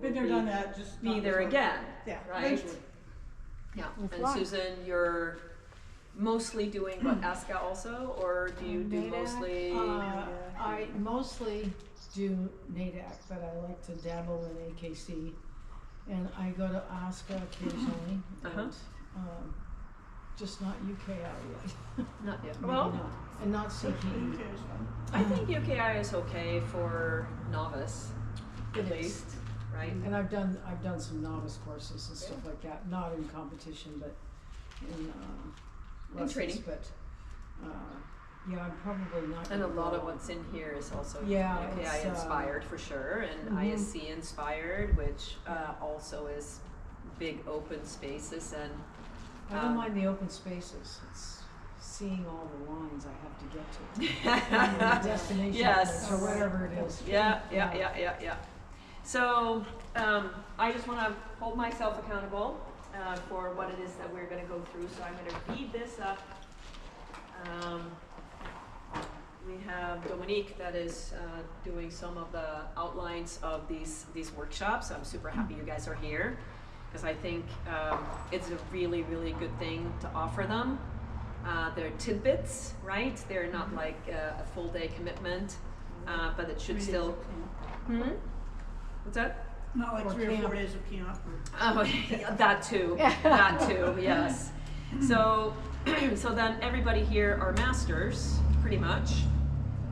Been there, done that, just be not there this one. again, Yeah, right? eventually. Yeah, With and lunch. Susan, you're mostly doing what, ASCA also, or do you do NADAC? mostly? I mostly do NADAC, but I like to dabble in AKC, and I go to ASCA occasionally, Uh-huh. and, just not UKI yet. Not yet. Maybe Well, not. And not CPE. Okay, it's fine. I think UKI is okay for novice, It at is. least, right? And I've done some novice courses and stuff like that, not in competition, but in lessons, training. but, yeah, I'm probably not. And a gonna lot go of on. what's in here is also Yeah, UKI it's, inspired for sure, and Mhm. ISC inspired, which also is big open spaces and. I don't mind the open spaces, it's seeing all the lines I have to get to. And the destination Yes. place or whatever it is. Yeah. So, I just wanna hold myself accountable, for what it is that we're gonna go through, so I'm gonna read this up. We have Dominique that is, doing some of the outlines of these workshops. I'm super happy you guys are here, because I think, it's a really, really good thing to offer them. They're tidbits, right? They're not like a full day commitment, but it should 3 days still. of camp. What's that? Not like Or 3 or 4 camp. days of camp. Oh, yeah, that too. That too. Yes. So, so then everybody here are masters, pretty much.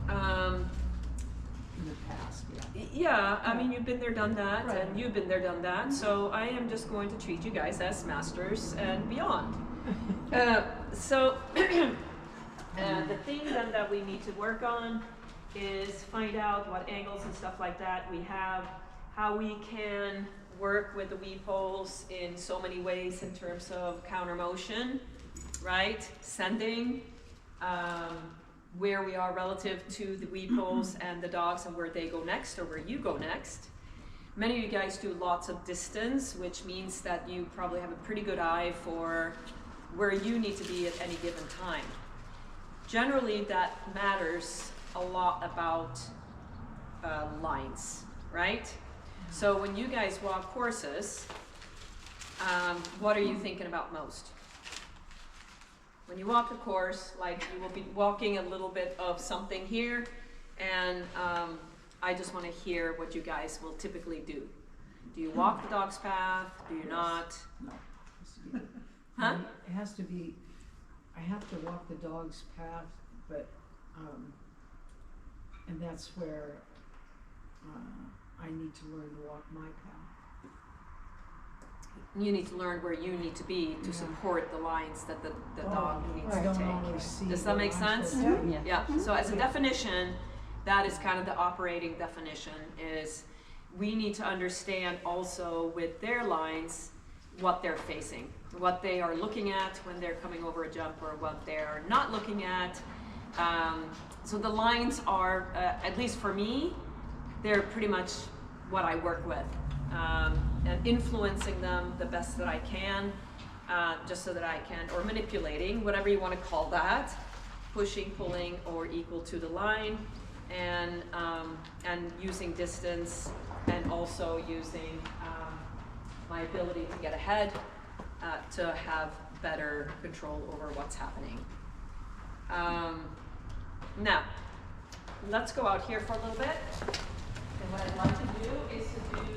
In the past, yeah. Yeah, I mean, you've been there, done that, Right. and you've been there, done that. So I am just going to treat you guys as masters and beyond. So the thing then that we need to work on is find out what angles and stuff like that we have, how we can work with the weed poles in so many ways in terms of counter motion, right? Sending, where we are relative to the weed poles and the dogs and where they go next or where you go next. Many of you guys do lots of distance, which means that you probably have a pretty good eye for where you need to be at any given time. Generally, that matters a lot about lines, right? So when you guys walk courses, what are you thinking about most? When you walk a course, like you will be walking a little bit of something here, and I just want to hear what you guys will typically do. Do you walk the dog's path? Do you not? No. Huh? It has to be, I have to walk the dog's path, but, and that's where, I need to learn to walk my path. You need to learn where you need to be to Yeah. support the lines that the dog needs I to don't take. always see. Does that what make I'm sense? supposed to do. Yeah. Yeah, so as a definition, that is kind of the operating definition, is we need to understand also with their lines what they're facing, what they are looking at when they're coming over a jump or what they're not looking at. So the lines are, at least for me, they're pretty much what I work with, and influencing them the best that I can, just so that I can, or manipulating, whatever you want to call that, pushing, pulling, or equal to the line, and using distance, and also using my ability to get ahead, to have better control over what's happening. Now, let's go out here for a little bit. And what I'd like to do is to do,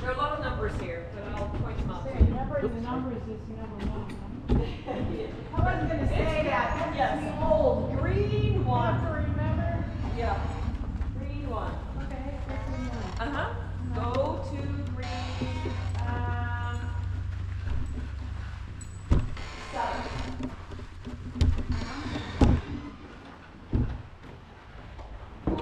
there are a lot of numbers here, but I'll point them out. Remember the numbers is number one. I wasn't gonna say that. Yes, old green one. Remember? Yeah, green one. Okay, that's green one. Uh-huh. Go to green, 7.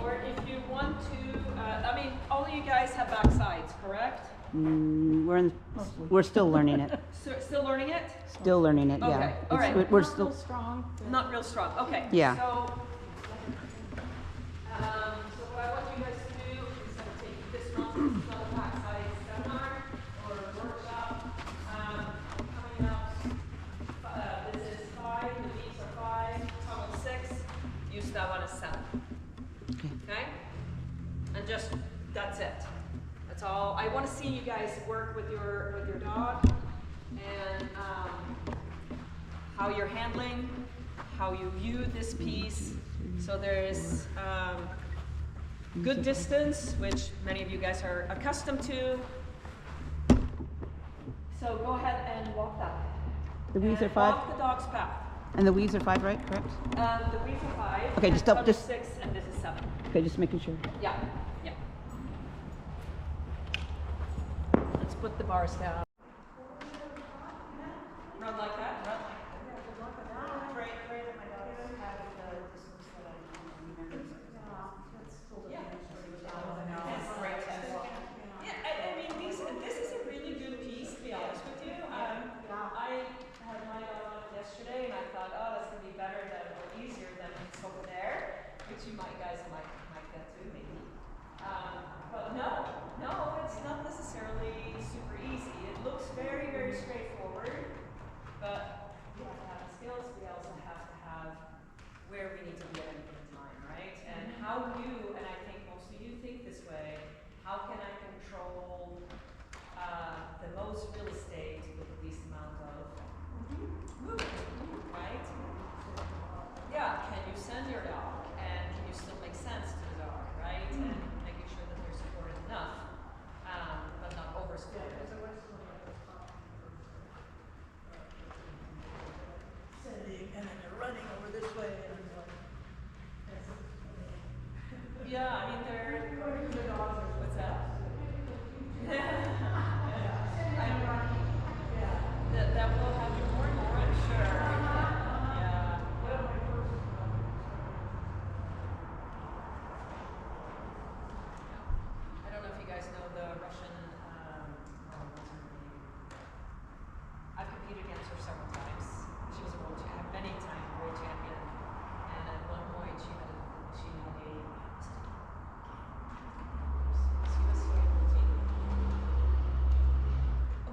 Or if you want to, I mean, all of you guys have back sides, correct? We're still learning it. Still learning it? Still learning it. Yeah. Okay, all right. We're Not still. real strong. but- Not real strong, okay. Yeah. So what I want you guys to do is take this one, this is not a backside seminar or workshop, coming up, this is 5, the leaves are 5, tunnel 6, use that one as 7. Okay. Okay? And just, that That's it. That's all. I want to see you guys work with your dog and how you're handling, how you view this piece. So there's good distance, which many of you guys are accustomed to. So go ahead and walk that. The weeds are And 5? Walk the dog's path. And the weeds are 5, right? Correct? The weeds are 5. Okay, and just up- cover's just- 6, and this is 7. Okay, just making sure. Yeah, yeah. Let's put the bars down. Run like that, run like that. Pray that my dogs have the distance that I remember. Yeah. That's a great test. Yeah, I mean, this is a really good piece, to be honest with you. I had my dog on yesterday, and I thought, oh, that's gonna be better or easier than it's over there, which you guys might get to, maybe. But no, it's not necessarily super easy. It looks very, very straightforward, but we have to have the skills. We also have to have where we need to be at any given time, right? And how you, and I think most of you think this way, how can I control the most real estate with the least amount of movement, right? Yeah, can you send your dog, and can you still make sense to the dog, right? And making sure that they're supported enough, but not over supported. Sending, and then they're running over this way, and I'm like, Yeah, I mean, what's that? That will happen more and more, I'm sure. Yeah. I don't know if you guys know the Russian, what's her name? I've competed against her several times. She was a world champion, many-time world champion. And at one point she was so able to.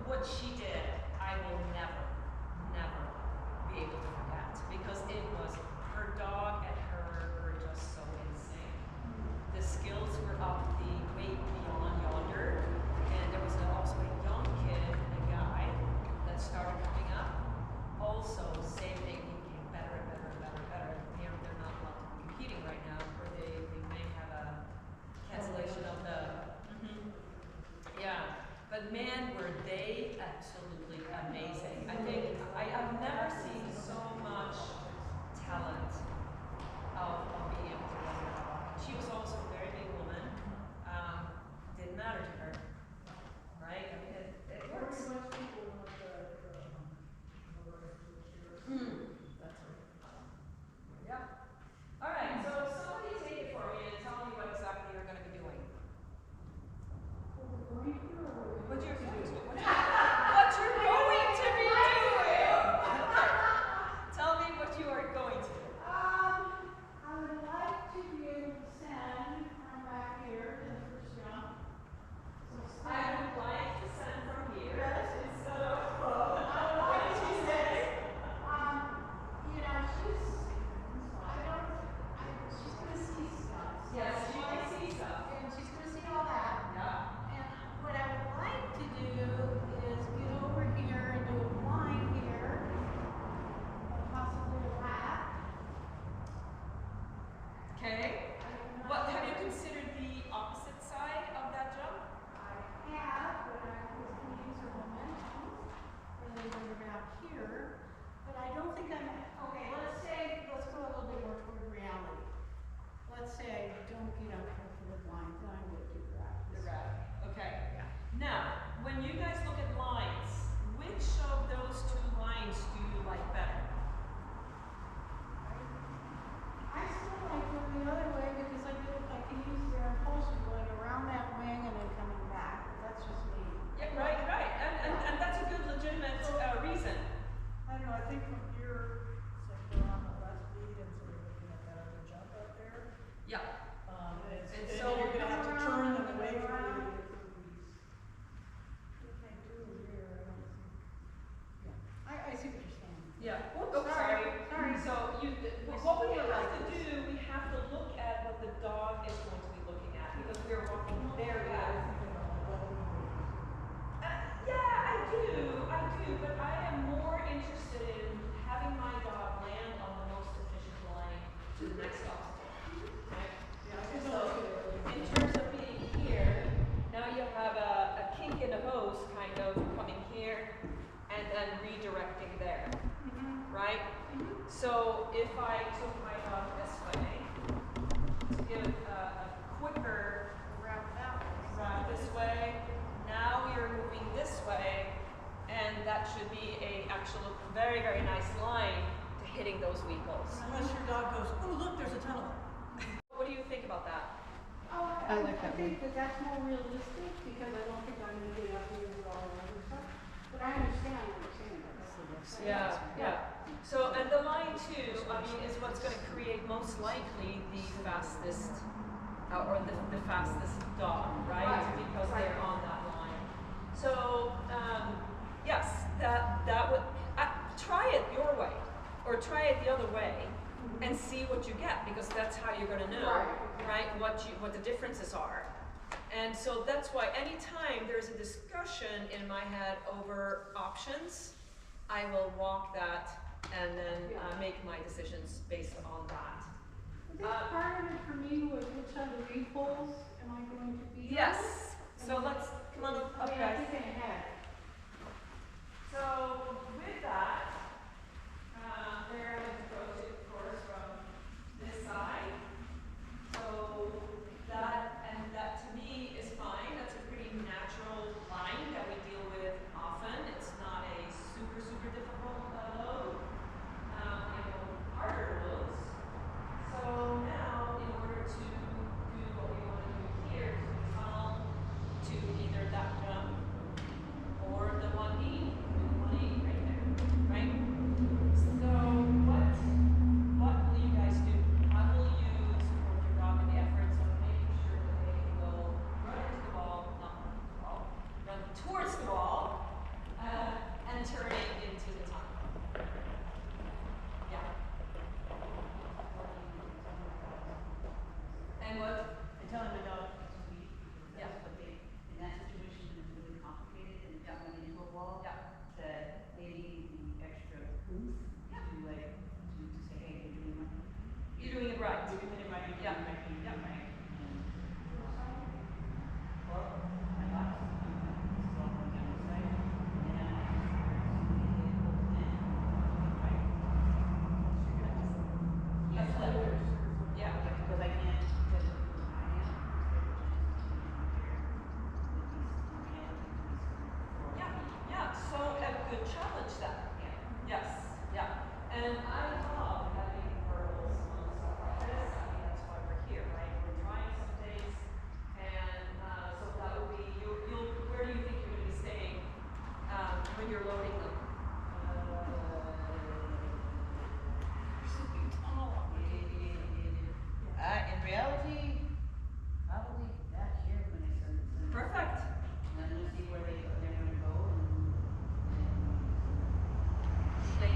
What she did, I will never be able to forget, because it was, her dog and her were just so insane. The skills were up the way beyond yonder, and there was also a young kid and a guy that started coming up. Also, same thing, he became better and better and better and better. They're not allowed to be competing right now, or they may have a cancellation of the. Yeah, but man, were they absolutely amazing. I think I've never seen so much talent of being able to run her dog. She was also a very big woman. Didn't matter to her, right? I mean, it works. That's right. Yeah. All right. So somebody take it for me and tell me what exactly you're going to be doing. What you're So if I took my dog this way, to give it a quicker Wrap that way. route this way, now you're moving this way, and that should be a actual very, very nice line to hitting those vehicles. Unless your dog goes, oh, look, there's a tunnel. What do you think about that? Oh, I like that I think that that's more realistic, because I don't think I'm gonna get up here with all the other stuff, but I understand what you're saying. Yeah, yeah. So, and the line too, I mean, is what's gonna create most likely the fastest, or the fastest dog, right? Right, Because right. they're on that line. So, yes, that would, try it your way, or try it the other way, and see what you get, because that's how you're gonna know, right? What the differences are. And so that's why anytime there's a discussion in my head over options, I will walk that and then make my decisions based on that. I think part of it for me was which are the repos am I going to be on? Yes, so let's, come on up I mean, I guys. think I had. So with that, they're going to approach it, of course, from this side. So that, and that to me is fine. That's a pretty natural line that we deal with often. It's not a super, super difficult load. Harder loads. So now, in order to do what we want to do here, to tunnel to either that jump or the 180, right there, right? So what will you guys do? How will you support your dog in the efforts of making sure that they will run into the wall, not run into the wall, run towards the wall, and turn it into the tunnel? Yeah. And what? I tell my dog to be, Yeah. but they, in that situation, it's really complicated and it's going into a wall. Yeah. That they need the extra oomph to like, to say, hey, you're doing it. You're doing it right. You're doing it right, you're Yeah. doing it right, you're doing Yeah. it right. Well, my dog's, still going down this way, and then I just right? A flip. Yeah. Because I can't, because I am. Yeah, yeah, so a good challenge then. Yes, yeah. And I love having hurdles on stuff like this. I mean, that's why we're here, right? We're trying some things. And so that would be, where do you think you're going to be staying when you're loading them? In reality, probably back here when I start. Perfect. And I'm gonna see where they're gonna go and Stay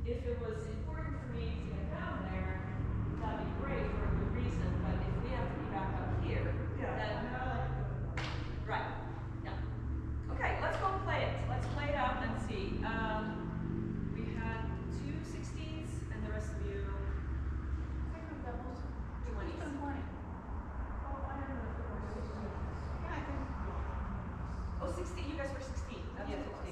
if it was important for me to get down there, that'd be great for a good reason, but if we have to be back up here, then. Right, yeah. Okay, let's go play it. Let's play it out and see. We had 2 16s and the rest of you 20s. Oh, 16, you guys were 16. That's Yeah, cool.